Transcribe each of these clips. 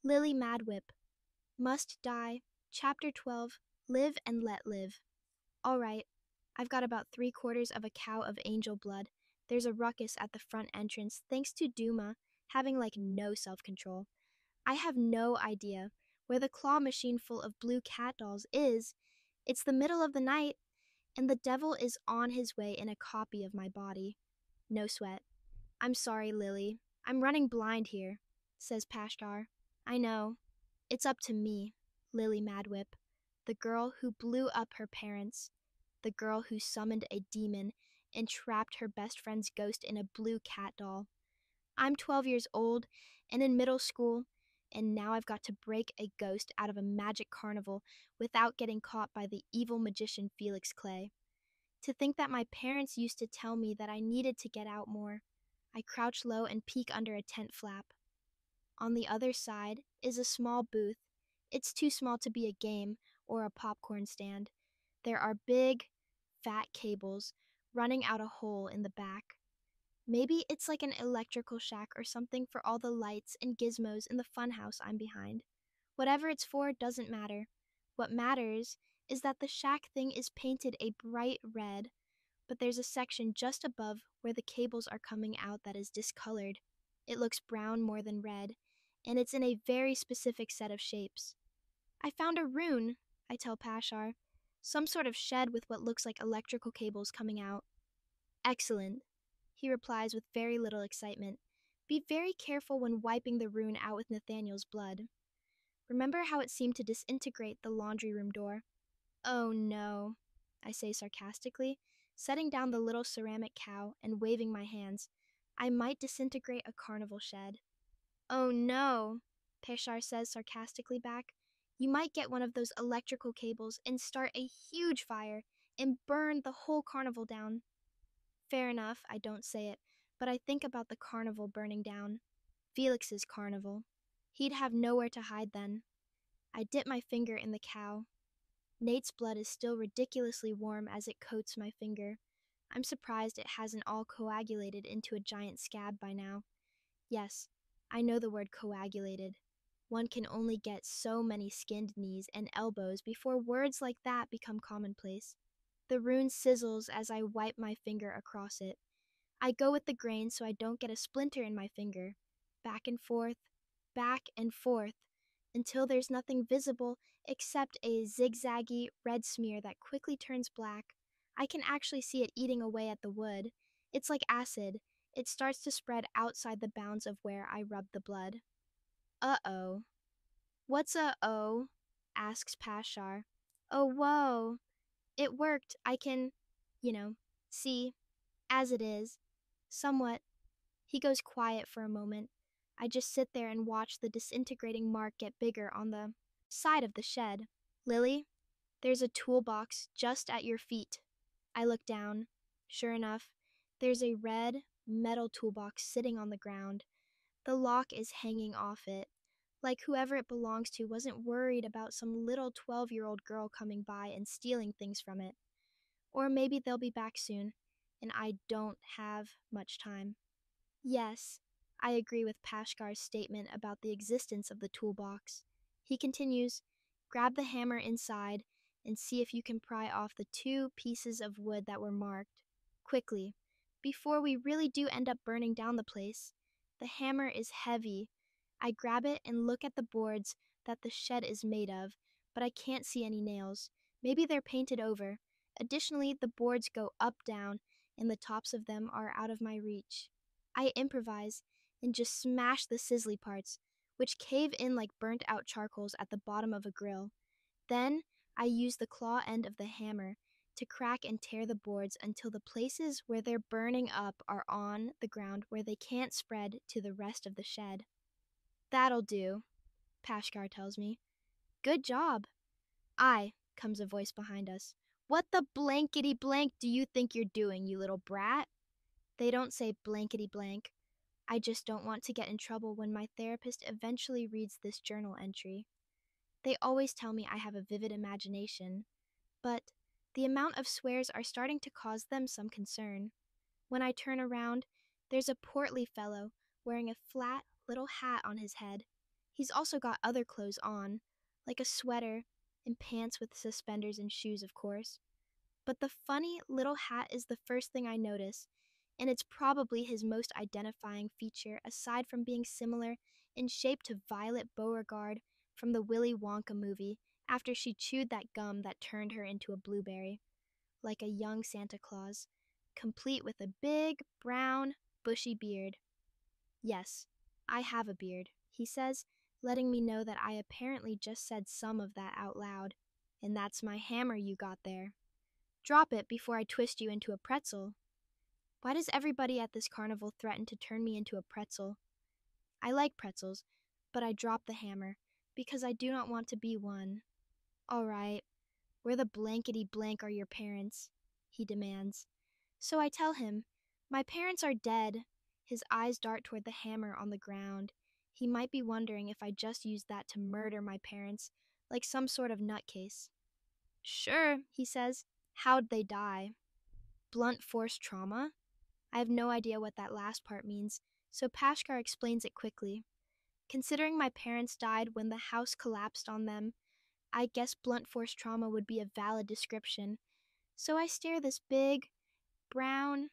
Lily Madwhip. Must Die. Chapter 12. Live and Let Live. All right. I've got about 3/4 of a cow of angel blood. There's a ruckus at the front entrance thanks to Duma having no self-control. I have no idea where the claw machine full of blue cat dolls is. It's the middle of the night, and the devil is on his way in a copy of my body. No sweat. I'm sorry, Lily. I'm running blind here, says Pashkar. I know. It's up to me, Lily Madwhip, the girl who blew up her parents, the girl who summoned a demon and trapped her best friend's ghost in a blue cat doll. I'm 12 years old and in middle school, and now I've got to break a ghost out of a magic carnival without getting caught by the evil magician Felix Clay. To think that my parents used to tell me that I needed to get out more. I crouch low and peek under a tent flap. On the other side is a small booth. It's too small to be a game or a popcorn stand. There are big, fat cables running out a hole in the back. Maybe it's like an electrical shack or something for all the lights and gizmos in the funhouse I'm behind. Whatever it's for doesn't matter. What matters is that the shack thing is painted a bright red, but there's a section just above where the cables are coming out that is discolored. It looks brown more than red, and it's in a very specific set of shapes. I found a rune, I tell Pashar. Some sort of shed with what looks like electrical cables coming out. Excellent, he replies with very little excitement. Be very careful when wiping the rune out with Nathaniel's blood. Remember how it seemed to disintegrate the laundry room door? Oh no, I say sarcastically, setting down the little ceramic cow and waving my hands. I might disintegrate a carnival shed. Oh no, Peshar says sarcastically back. You might get one of those electrical cables and start a huge fire and burn the whole carnival down. Fair enough, I don't say it, but I think about the carnival burning down. Felix's carnival. He'd have nowhere to hide then. I dip my finger in the cow. Nate's blood is still ridiculously warm as it coats my finger. I'm surprised it hasn't all coagulated into a giant scab by now. Yes, I know the word coagulated. One can only get so many skinned knees and elbows before words like that become commonplace. The rune sizzles as I wipe my finger across it. I go with the grain so I don't get a splinter in my finger. Back and forth, until there's nothing visible except a zigzaggy red smear that quickly turns black. I can actually see it eating away at the wood. It's like acid. It starts to spread outside the bounds of where I rub the blood. Uh-oh. What's uh-oh? Asks Pashar. Oh, whoa. It worked. I can, see, as it is. Somewhat. He goes quiet for a moment. I just sit there and watch the disintegrating mark get bigger on the side of the shed. Lily, there's a toolbox just at your feet. I look down. Sure enough, there's a red metal toolbox sitting on the ground. The lock is hanging off it, like whoever it belongs to wasn't worried about some little 12-year-old girl coming by and stealing things from it. Or maybe they'll be back soon, and I don't have much time. Yes, I agree with Pashkar's statement about the existence of the toolbox. He continues, grab the hammer inside and see if you can pry off the 2 pieces of wood that were marked. Quickly, before we really do end up burning down the place. The hammer is heavy. I grab it and look at the boards that the shed is made of, but I can't see any nails. Maybe they're painted over. Additionally, the boards go up, down, and the tops of them are out of my reach. I improvise and just smash the sizzly parts, which cave in like burnt-out charcoals at the bottom of a grill. Then, I use the claw end of the hammer to crack and tear the boards until the places where they're burning up are on the ground where they can't spread to the rest of the shed. That'll do, Pashkar tells me. Good job. Aye, comes a voice behind us. What the blankety blank do you think you're doing, you little brat? They don't say blankety blank. I just don't want to get in trouble when my therapist eventually reads this journal entry. They always tell me I have a vivid imagination, but the amount of swears are starting to cause them some concern. When I turn around, there's a portly fellow wearing a flat little hat on his head. He's also got other clothes on, like a sweater and pants with suspenders and shoes, of course. But the funny little hat is the first thing I notice, and it's probably his most identifying feature aside from being similar in shape to Violet Beauregard from the Willy Wonka movie after she chewed that gum that turned her into a blueberry, like a young Santa Claus, complete with a big, brown, bushy beard. Yes, I have a beard, he says, letting me know that I apparently just said some of that out loud. And that's my hammer you got there. Drop it before I twist you into a pretzel. Why does everybody at this carnival threaten to turn me into a pretzel? I like pretzels, but I drop the hammer because I do not want to be one. All right, where the blankety blank are your parents? He demands. So I tell him, my parents are dead. His eyes dart toward the hammer on the ground. He might be wondering if I just used that to murder my parents, like some sort of nutcase. Sure, he says. How'd they die? Blunt force trauma? I have no idea what that last part means, so Pashkar explains it quickly. Considering my parents died when the house collapsed on them, I guess blunt force trauma would be a valid description. So I stare this big, brown,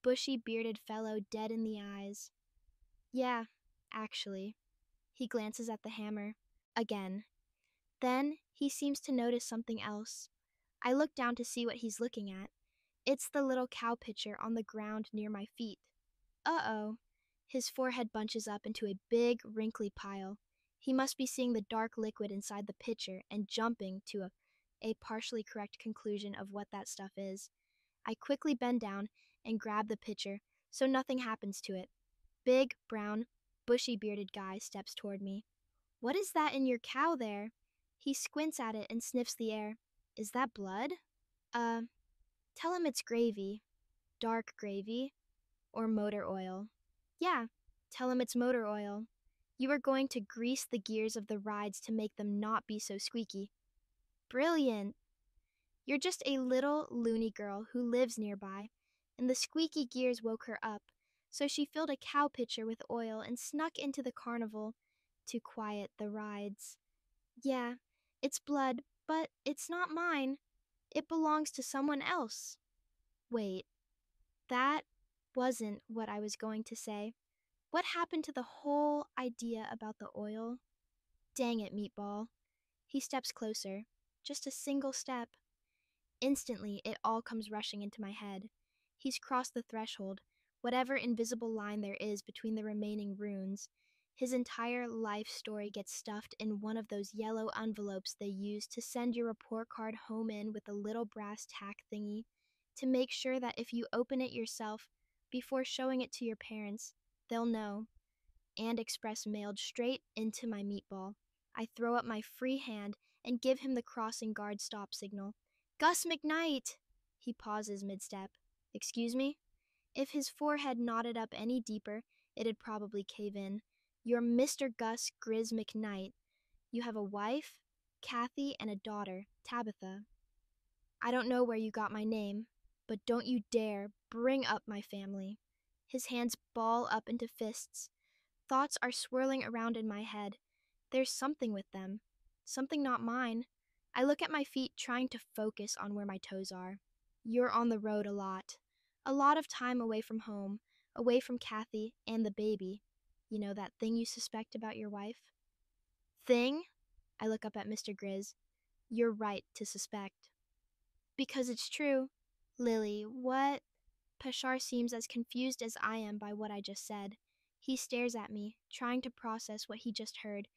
bushy bearded fellow dead in the eyes. Yeah, actually. He glances at the hammer. Again. Then he seems to notice something else. I look down to see what he's looking at. It's the little cow pitcher on the ground near my feet. Uh-oh. His forehead bunches up into a big, wrinkly pile. He must be seeing the dark liquid inside the pitcher and jumping to a partially correct conclusion of what that stuff is. I quickly bend down and grab the pitcher so nothing happens to it. Big, brown, bushy-bearded guy steps toward me. What is that in your cow there? He squints at it and sniffs the air. Is that blood? Tell him it's gravy. Dark gravy. Or motor oil. Yeah, tell him it's motor oil. You are going to grease the gears of the rides to make them not be so squeaky. Brilliant! You're just a little loony girl who lives nearby, and the squeaky gears woke her up, so she filled a cow pitcher with oil and snuck into the carnival to quiet the rides. Yeah, it's blood, but it's not mine. It belongs to someone else. Wait, that wasn't what I was going to say. What happened to the whole idea about the oil? Dang it, Meatball. He steps closer. Just a single step. Instantly, it all comes rushing into my head. He's crossed the threshold, whatever invisible line there is between the remaining runes. His entire life story gets stuffed in one of those yellow envelopes they use to send your report card home in with a little brass tack thingy to make sure that if you open it yourself before showing it to your parents, they'll know. And express mailed straight into my Meatball. I throw up my free hand and give him the crossing guard stop signal. Gus McKnight! He pauses mid-step. Excuse me? If his forehead knotted up any deeper, it'd probably cave in. You're Mr. Gus Grizz McKnight. You have a wife, Kathy, and a daughter, Tabitha. I don't know where you got my name, but don't you dare bring up my family. His hands ball up into fists. Thoughts are swirling around in my head. There's something with them. Something not mine. I look at my feet, trying to focus on where my toes are. You're on the road a lot. A lot of time away from home, away from Kathy and the baby. You know that thing you suspect about your wife? Thing? I look up at Mr. Grizz. You're right to suspect. Because it's true. Lily, what? Pashar seems as confused as I am by what I just said. He stares at me, trying to process what he just heard.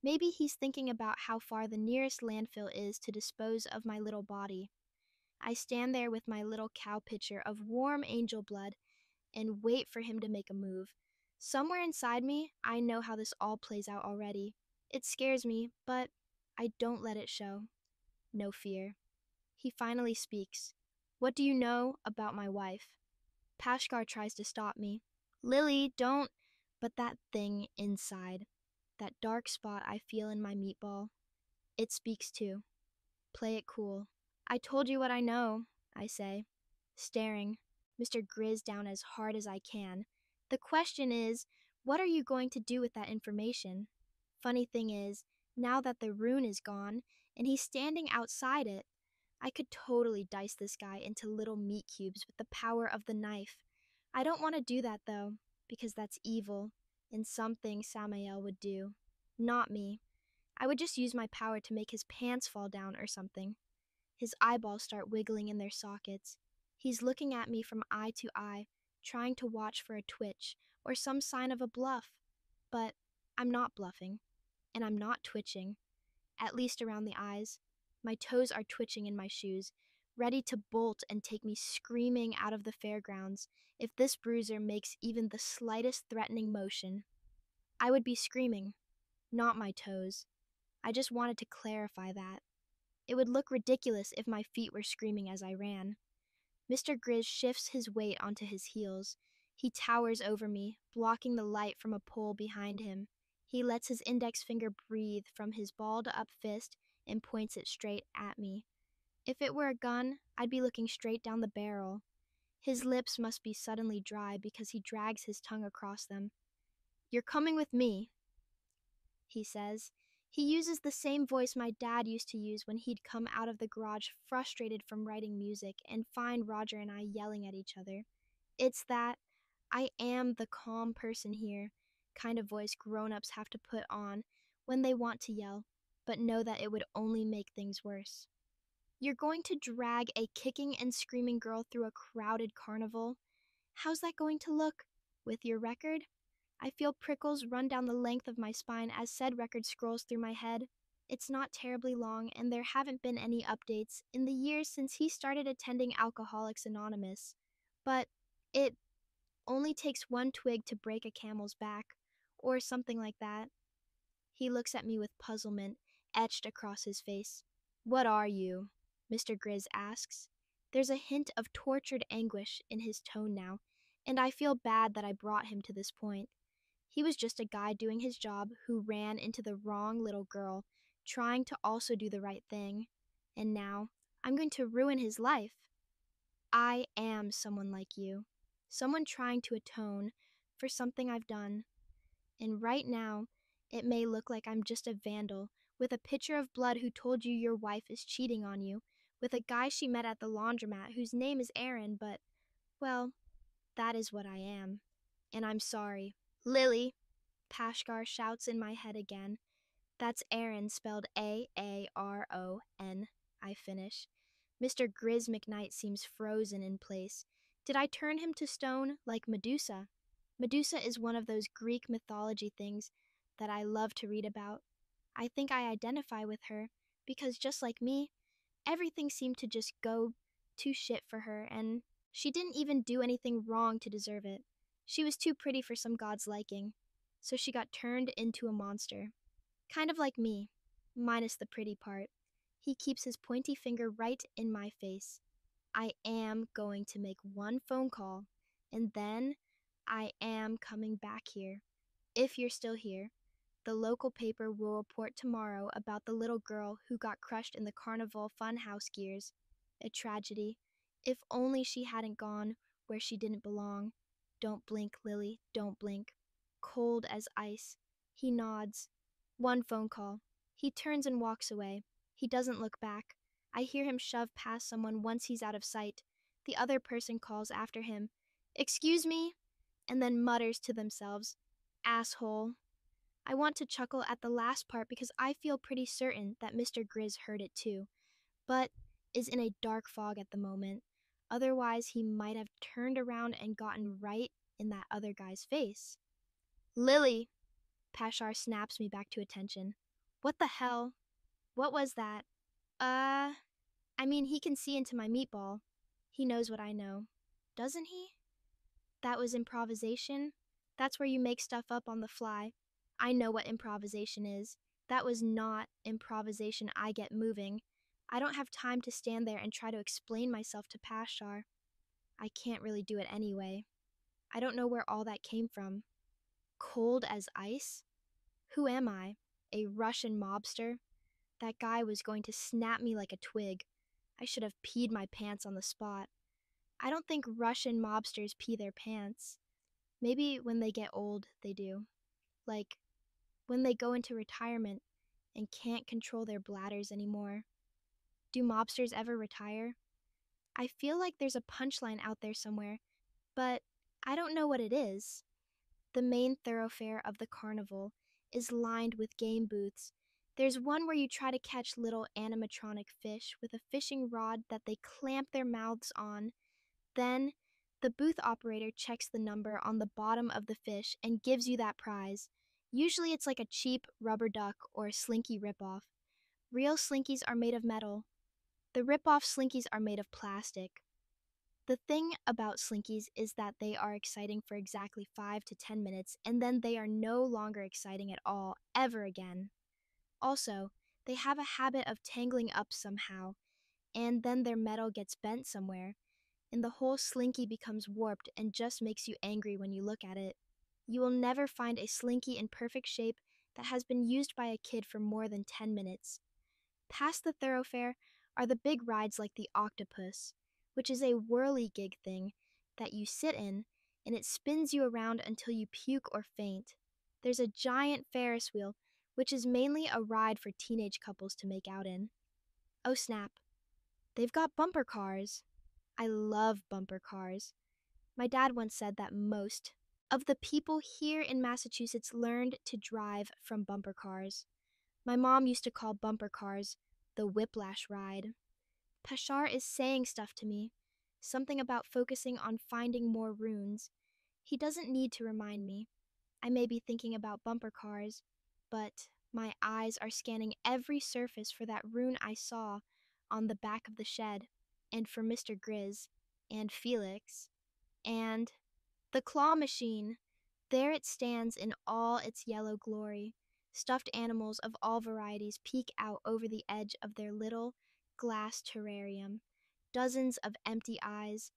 Maybe he's thinking about how far the nearest landfill is to dispose of my little body. I stand there with my little cow pitcher of warm angel blood and wait for him to make a move. Somewhere inside me, I know how this all plays out already. It scares me, but I don't let it show. No fear. He finally speaks. What do you know about my wife? Pashkar tries to stop me. Lily, don't. But that thing inside, that dark spot I feel in my Meatball, it speaks too. Play it cool. I told you what I know, I say, staring Mr. Grizz down as hard as I can. The question is, what are you going to do with that information? Funny thing is, now that the rune is gone and he's standing outside it, I could totally dice this guy into little meat cubes with the power of the knife. I don't want to do that though, because that's evil and something Samael would do. Not me. I would just use my power to make his pants fall down or something. His eyeballs start wiggling in their sockets. He's looking at me from eye to eye, trying to watch for a twitch or some sign of a bluff. But I'm not bluffing, and I'm not twitching, at least around the eyes. My toes are twitching in my shoes, ready to bolt and take me screaming out of the fairgrounds if this bruiser makes even the slightest threatening motion. I would be screaming, not my toes. I just wanted to clarify that. It would look ridiculous if my feet were screaming as I ran. Mr. Grizz shifts his weight onto his heels. He towers over me, blocking the light from a pole behind him. He lets his index finger breathe from his balled-up fist and points it straight at me. If it were a gun, I'd be looking straight down the barrel. His lips must be suddenly dry because he drags his tongue across them. "You're coming with me," he says. He uses the same voice my dad used to use when he'd come out of the garage frustrated from writing music and find Roger and I yelling at each other. It's that "I am the calm person here" kind of voice grown-ups have to put on when they want to yell, but know that it would only make things worse. "You're going to drag a kicking and screaming girl through a crowded carnival? How's that going to look? With your record?" I feel prickles run down the length of my spine as said record scrolls through my head. It's not terribly long, and there haven't been any updates in the years since he started attending Alcoholics Anonymous. But it only takes one twig to break a camel's back, or something like that. He looks at me with puzzlement etched across his face. "What are you?" Mr. Grizz asks. There's a hint of tortured anguish in his tone now, and I feel bad that I brought him to this point. He was just a guy doing his job who ran into the wrong little girl, trying to also do the right thing. And now, I'm going to ruin his life. I am someone like you, someone trying to atone for something I've done. And right now, it may look like I'm just a vandal with a pitcher of blood who told you your wife is cheating on you, with a guy she met at the laundromat whose name is Aaron, but, well, that is what I am. And I'm sorry. "Lily," Pashkar shouts in my head again. "That's Aaron spelled Aaron," I finish. Mr. Grizz McKnight seems frozen in place. Did I turn him to stone like Medusa? Medusa is one of those Greek mythology things that I love to read about. I think I identify with her because, just like me, everything seemed to just go to shit for her, and she didn't even do anything wrong to deserve it. She was too pretty for some god's liking, so she got turned into a monster. Kind of like me, minus the pretty part. He keeps his pointy finger right in my face. I am going to make one phone call, and then I am coming back here. If you're still here, the local paper will report tomorrow about the little girl who got crushed in the carnival funhouse gears. A tragedy. If only she hadn't gone where she didn't belong. Don't blink, Lily, don't blink. Cold as ice. He nods. One phone call. He turns and walks away. He doesn't look back. I hear him shove past someone once he's out of sight. The other person calls after him, "Excuse me," and then mutters to themselves, "Asshole." I want to chuckle at the last part because I feel pretty certain that Mr. Grizz heard it too, but is in a dark fog at the moment. Otherwise, he might have turned around and gotten right in that other guy's face. "Lily," Pashar snaps me back to attention. "What the hell? What was that?" I mean, he can see into my meatball. He knows what I know. Doesn't he? That was improvisation? That's where you make stuff up on the fly. I know what improvisation is. That was not improvisation. I get moving. I don't have time to stand there and try to explain myself to Pashar. I can't really do it anyway. I don't know where all that came from. Cold as ice? Who am I? A Russian mobster? That guy was going to snap me like a twig. I should have peed my pants on the spot. I don't think Russian mobsters pee their pants. Maybe when they get old, they do. Like when they go into retirement and can't control their bladders anymore. Do mobsters ever retire? I feel like there's a punchline out there somewhere, but I don't know what it is. The main thoroughfare of the carnival is lined with game booths. There's one where you try to catch little animatronic fish with a fishing rod that they clamp their mouths on. Then, the booth operator checks the number on the bottom of the fish and gives you that prize. Usually it's like a cheap rubber duck or a slinky ripoff. Real slinkies are made of metal. The rip-off slinkies are made of plastic. The thing about slinkies is that they are exciting for exactly 5 to 10 minutes, and then they are no longer exciting at all, ever again. Also, they have a habit of tangling up somehow, and then their metal gets bent somewhere, and the whole slinky becomes warped and just makes you angry when you look at it. You will never find a slinky in perfect shape that has been used by a kid for more than 10 minutes. Past the thoroughfare are the big rides like the octopus, which is a whirly-gig thing that you sit in, and it spins you around until you puke or faint. There's a giant Ferris wheel, which is mainly a ride for teenage couples to make out in. Oh snap, they've got bumper cars. I love bumper cars. My dad once said that most of the people here in Massachusetts learned to drive from bumper cars. My mom used to call bumper cars the whiplash ride. Pashar is saying stuff to me, something about focusing on finding more runes. He doesn't need to remind me. I may be thinking about bumper cars, but my eyes are scanning every surface for that rune I saw on the back of the shed, and for Mr. Grizz, and Felix, and the claw machine. There it stands in all its yellow glory. Stuffed animals of all varieties peek out over the edge of their little glass terrarium. Dozens of empty eyes.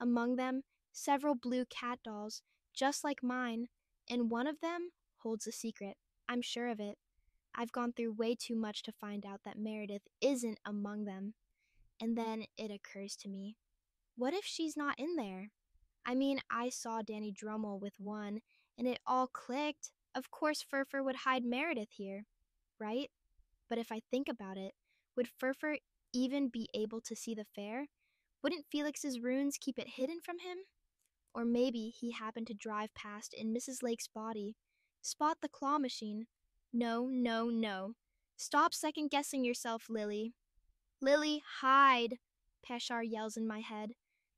Among them, several blue cat dolls, just like mine, and one of them holds a secret. I'm sure of it. I've gone through way too much to find out that Meredith isn't among them. And then it occurs to me, what if she's not in there? I mean, I saw Danny Drummel with one, and it all clicked. Of course Furfur would hide Meredith here, right? But if I think about it, would Furfur even be able to see the fair? Wouldn't Felix's runes keep it hidden from him? Or maybe he happened to drive past in Mrs. Lake's body. Spot the claw machine. No, no, no. Stop second-guessing yourself, Lily. Lily, hide! Pashar yells in my head.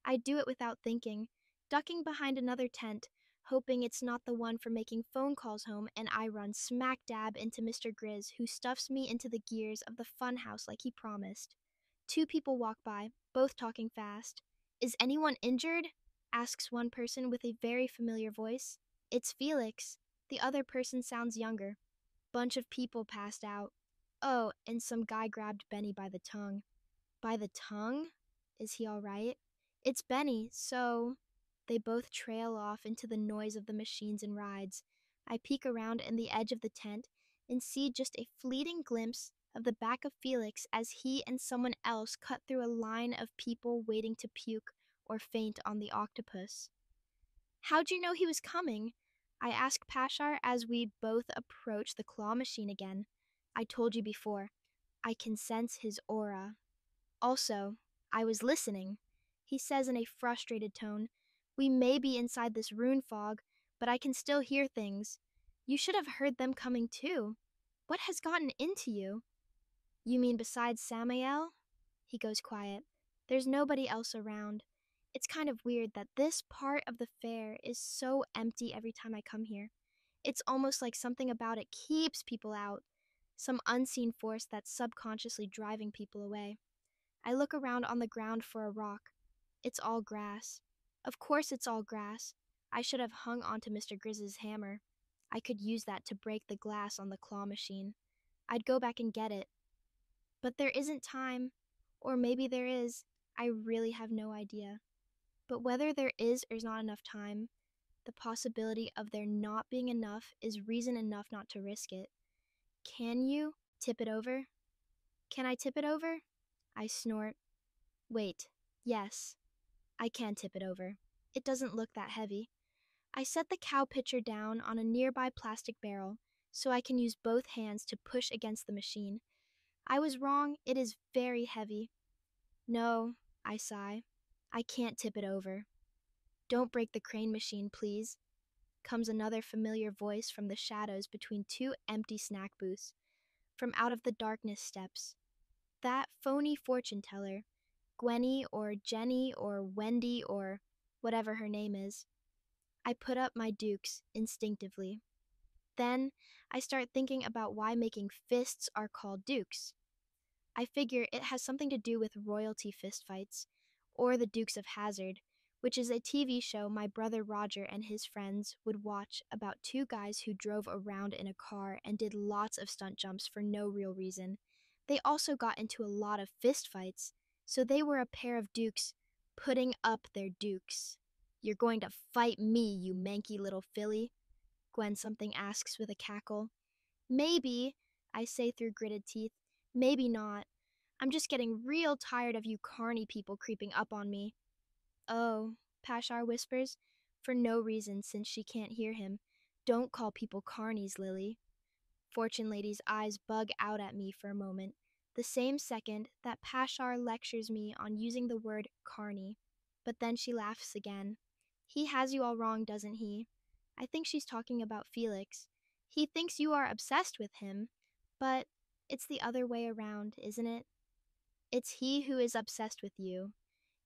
I do it without thinking, ducking behind another tent, hoping it's not the one for making phone calls home, and I run smack dab into Mr. Grizz, who stuffs me into the gears of the funhouse like he promised. Two people walk by, both talking fast. Is anyone injured? Asks one person with a very familiar voice. It's Felix. The other person sounds younger. Bunch of people passed out. Oh, and some guy grabbed Benny by the tongue. By the tongue? Is he all right? It's Benny, so... They both trail off into the noise of the machines and rides. I peek around in the edge of the tent and see just a fleeting glimpse of the back of Felix as he and someone else cut through a line of people waiting to puke or faint on the octopus. How'd you know he was coming? I ask Pashar as we both approach the claw machine again. I told you before, I can sense his aura. Also, I was listening. He says in a frustrated tone, we may be inside this rune fog, but I can still hear things. You should have heard them coming too. What has gotten into you? You mean besides Samael? He goes quiet. There's nobody else around. It's kind of weird that this part of the fair is so empty every time I come here. It's almost like something about it keeps people out. Some unseen force that's subconsciously driving people away. I look around on the ground for a rock. It's all grass. Of course it's all grass. I should have hung onto Mr. Grizz's hammer. I could use that to break the glass on the claw machine. I'd go back and get it. But there isn't time. Or maybe there is. I really have no idea. But whether there is or is not enough time, the possibility of there not being enough is reason enough not to risk it. Can you tip it over? Can I tip it over? I snort. Wait, yes. I can tip it over. It doesn't look that heavy. I set the cow pitcher down on a nearby plastic barrel. so I can use both hands to push against the machine. I was wrong, it is very heavy. No, I sigh. I can't tip it over. Don't break the crane machine, please, comes another familiar voice from the shadows between two empty snack booths. From out of the darkness steps that phony fortune teller, Gwenny or Jenny or Wendy or whatever her name is. I put up my dukes instinctively. Then I start thinking about why making fists are called dukes. I figure it has something to do with royalty fistfights, or the Dukes of Hazzard, which is a TV show my brother Roger and his friends would watch about two guys who drove around in a car and did lots of stunt jumps for no real reason. They also got into a lot of fistfights, so they were a pair of dukes putting up their dukes. You're going to fight me, you manky little filly? Gwen something asks with a cackle. Maybe, I say through gritted teeth. Maybe not. I'm just getting real tired of you carny people creeping up on me. Oh, Pashar whispers, for no reason since she can't hear him. Don't call people carnies, Lily. Fortune Lady's eyes bug out at me for a moment, the same second that Pashar lectures me on using the word carny. But then she laughs again. He has you all wrong, doesn't he? I think she's talking about Felix. He thinks you are obsessed with him, but it's the other way around, isn't it? It's he who is obsessed with you.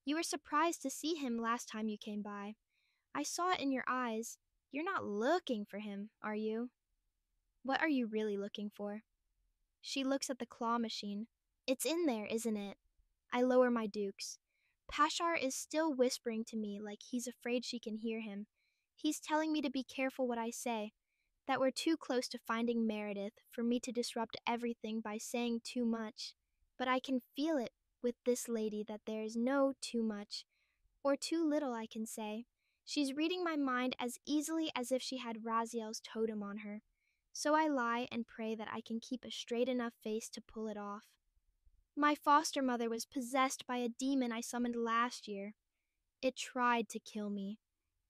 You were surprised to see him last time you came by. I saw it in your eyes. You're not looking for him, are you? What are you really looking for? She looks at the claw machine. It's in there, isn't it? I lower my dukes. Pashar is still whispering to me like he's afraid she can hear him. He's telling me to be careful what I say, that we're too close to finding Meredith for me to disrupt everything by saying too much. But I can feel it with this lady that there is no too much, or too little, I can say. She's reading my mind as easily as if she had Raziel's totem on her. So I lie and pray that I can keep a straight enough face to pull it off. My foster mother was possessed by a demon I summoned last year. It tried to kill me.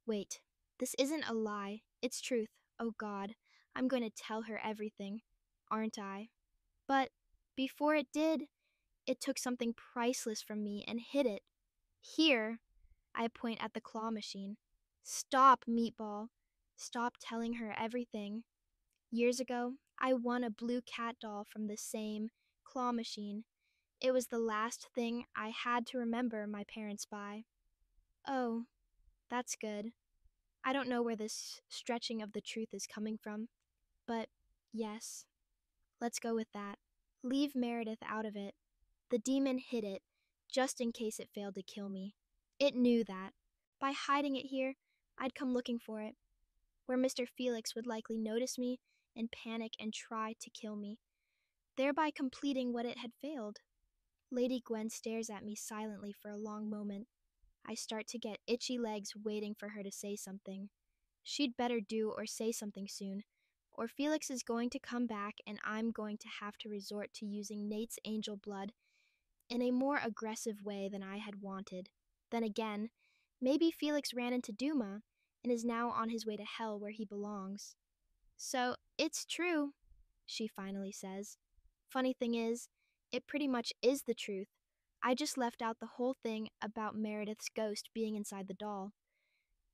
Wait, this isn't a lie. It's truth. Oh God, I'm going to tell her everything, aren't I? But before it did, it took something priceless from me and hid it. Here, I point at the claw machine. Stop, Meatball. Stop telling her everything. Years ago, I won a blue cat doll from the same claw machine. It was the last thing I had to remember my parents by. Oh, that's good. I don't know where this stretching of the truth is coming from, but yes, let's go with that. Leave Meredith out of it. The demon hid it, just in case it failed to kill me. It knew that. By hiding it here, I'd come looking for it, where Mr. Felix would likely notice me and panic and try to kill me, thereby completing what it had failed. Lady Gwen stares at me silently for a long moment. I start to get itchy legs waiting for her to say something. She'd better do or say something soon, or Felix is going to come back and I'm going to have to resort to using Nate's angel blood in a more aggressive way than I had wanted. Then again, maybe Felix ran into Duma and is now on his way to hell where he belongs. So, it's true, she finally says. Funny thing is, it pretty much is the truth. I just left out the whole thing about Meredith's ghost being inside the doll.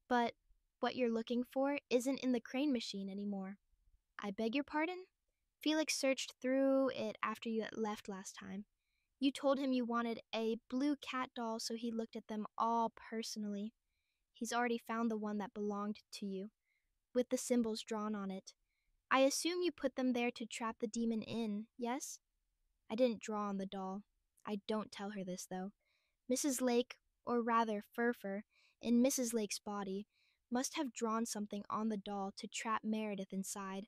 But what you're looking for isn't in the crane machine anymore. I beg your pardon? Felix searched through it after you had left last time. You told him you wanted a blue cat doll, so he looked at them all personally. He's already found the one that belonged to you, with the symbols drawn on it. I assume you put them there to trap the demon in, yes? I didn't draw on the doll. I don't tell her this, though. Mrs. Lake, or rather Furfur, in Mrs. Lake's body, must have drawn something on the doll to trap Meredith inside.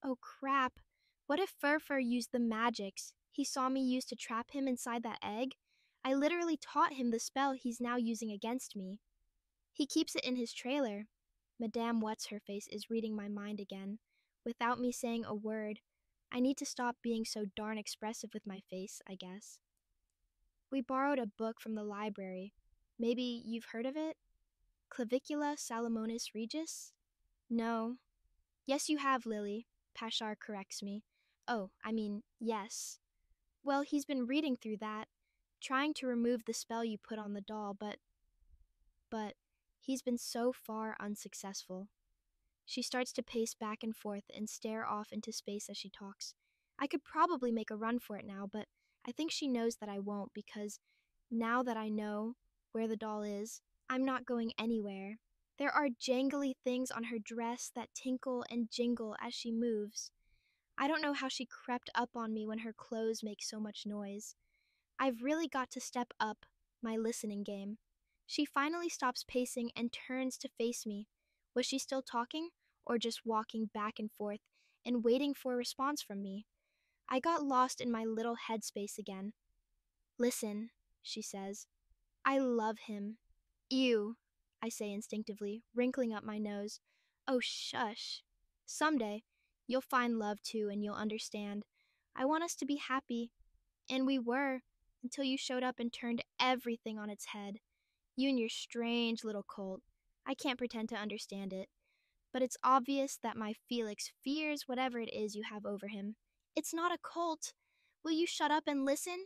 Oh crap! What if Furfur used the magics he saw me use to trap him inside that egg? I literally taught him the spell he's now using against me. He keeps it in his trailer. Madame What's-Her-Face is reading my mind again, without me saying a word. I need to stop being so darn expressive with my face, I guess. We borrowed a book from the library. Maybe you've heard of it? Clavicula Salomonis Regis? No. Yes, you have, Lily. Pashar corrects me. Oh, I mean, yes. Well, he's been reading through that, trying to remove the spell you put on the doll, but he's been so far unsuccessful. She starts to pace back and forth and stare off into space as she talks. I could probably make a run for it now, but I think she knows that I won't because now that I know where the doll is, I'm not going anywhere. There are jangly things on her dress that tinkle and jingle as she moves. I don't know how she crept up on me when her clothes make so much noise. I've really got to step up my listening game. She finally stops pacing and turns to face me. Was she still talking, or just walking back and forth and waiting for a response from me? I got lost in my little headspace again. Listen, she says. I love him. Ew, I say instinctively, wrinkling up my nose. Oh, shush. Someday, you'll find love too and you'll understand. I want us to be happy, and we were, until you showed up and turned everything on its head. You and your strange little cult. I can't pretend to understand it, but it's obvious that my Felix fears whatever it is you have over him. It's not a cult. Will you shut up and listen?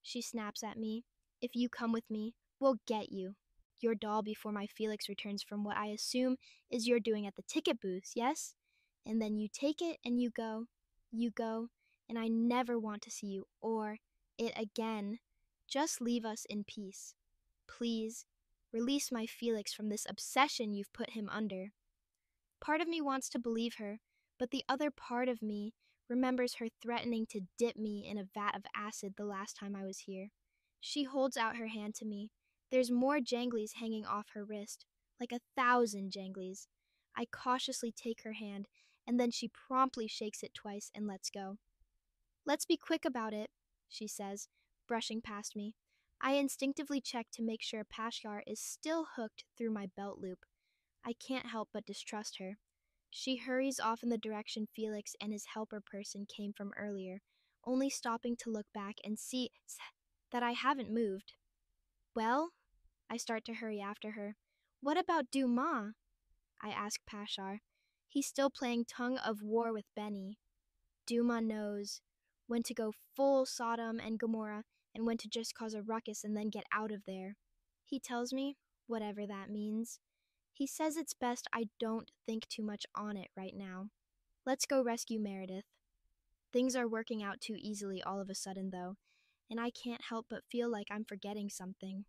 She snaps at me. If you come with me, we'll get you. Your doll before my Felix returns from what I assume is you're doing at the ticket booth, yes? And then you take it and you go, and I never want to see you or it again. Just leave us in peace. Please, release my Felix from this obsession you've put him under. Part of me wants to believe her, but the other part of me remembers her threatening to dip me in a vat of acid the last time I was here. She holds out her hand to me. There's more janglies hanging off her wrist, like 1,000 janglies. I cautiously take her hand, and then she promptly shakes it twice and lets go. Let's be quick about it, she says, brushing past me. I instinctively check to make sure Pashkar is still hooked through my belt loop. I can't help but distrust her. She hurries off in the direction Felix and his helper person came from earlier, only stopping to look back and see that I haven't moved. Well, I start to hurry after her. What about Dumas? I ask Pashar. He's still playing tug of war with Benny. Dumas knows when to go full Sodom and Gomorrah and when to just cause a ruckus and then get out of there. He tells me, whatever that means. He says it's best I don't think too much on it right now. Let's go rescue Meredith. Things are working out too easily all of a sudden, though, and I can't help but feel like I'm forgetting something.